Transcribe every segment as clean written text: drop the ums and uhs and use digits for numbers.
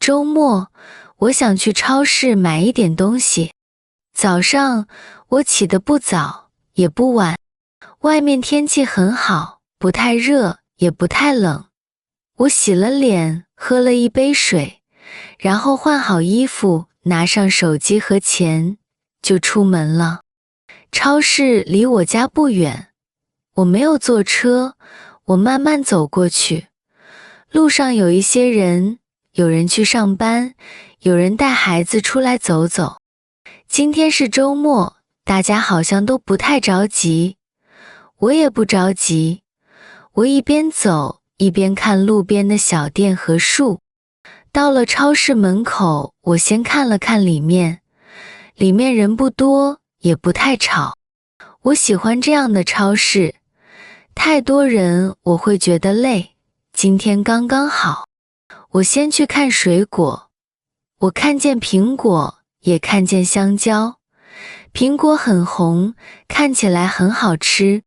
周末，我想去超市买一点东西。早上我起得不早，也不晚，外面天气很好，不太热，也不太冷。我洗了脸，喝了一杯水，然后换好衣服，拿上手机和钱，就出门了。超市离我家不远，我没有坐车，我慢慢走过去。路上有一些人，有人去上班，有人带孩子出来走走。今天是周末，大家好像都不太着急，我也不着急。我一边走，一边看路边的小店和树。到了超市门口，我先看了看里面人不多，也不太吵。我喜欢这样的超市，太多人我会觉得累，今天刚刚好。我先去看水果，我看见苹果，也看见香蕉。苹果很红，看起来很好吃。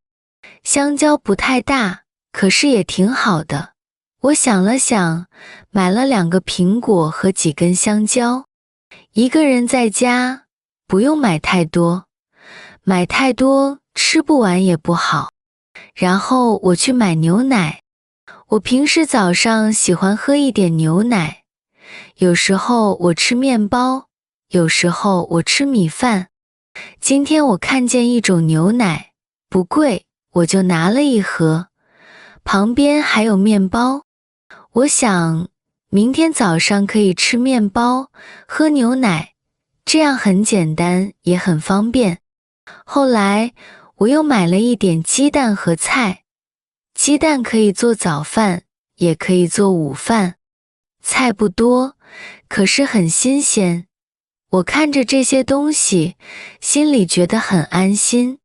香蕉不太大，可是也挺好的。我想了想，买了2个苹果和几根香蕉。一个人在家，不用买太多，买太多吃不完也不好。然后我去买牛奶。我平时早上喜欢喝一点牛奶，有时候我吃面包，有时候我吃米饭。今天我看见一种牛奶，不贵，我就拿了1盒，旁边还有面包。我想，明天早上可以吃面包，喝牛奶，这样很简单，也很方便。后来，我又买了一点鸡蛋和菜。鸡蛋可以做早饭，也可以做午饭。菜不多，可是很新鲜。我看着这些东西，心里觉得很安心。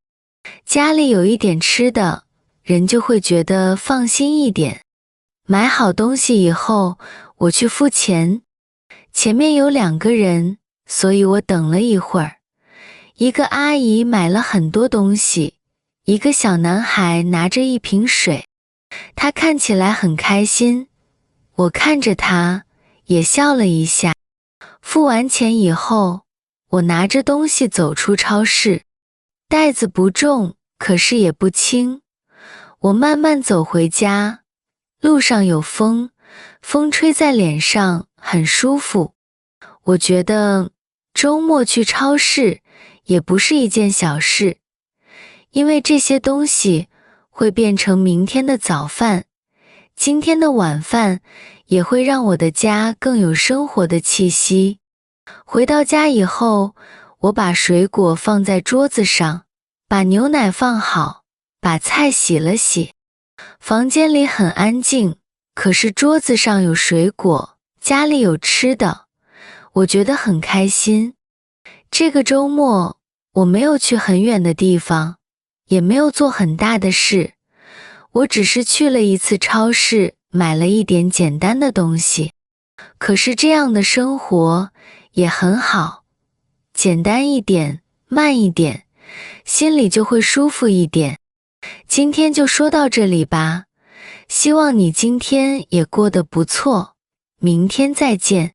家里有一点吃的，人就会觉得放心一点。买好东西以后，我去付钱。前面有2个人，所以我等了一会儿。一个阿姨买了很多东西，一个小男孩拿着一瓶水，他看起来很开心。我看着他，也笑了一下。付完钱以后，我拿着东西走出超市。袋子不重，可是也不轻。我慢慢走回家，路上有风，风吹在脸上，很舒服。我觉得周末去超市也不是一件小事，因为这些东西会变成明天的早饭，今天的晚饭也会让我的家更有生活的气息。回到家以后，我把水果放在桌子上，把牛奶放好，把菜洗了洗。房间里很安静，可是桌子上有水果，家里有吃的，我觉得很开心。这个周末，我没有去很远的地方，也没有做很大的事，我只是去了一次超市，买了一点简单的东西。可是这样的生活也很好，简单一点，慢一点，心里就会舒服一点。今天就说到这里吧，希望你今天也过得不错，明天再见。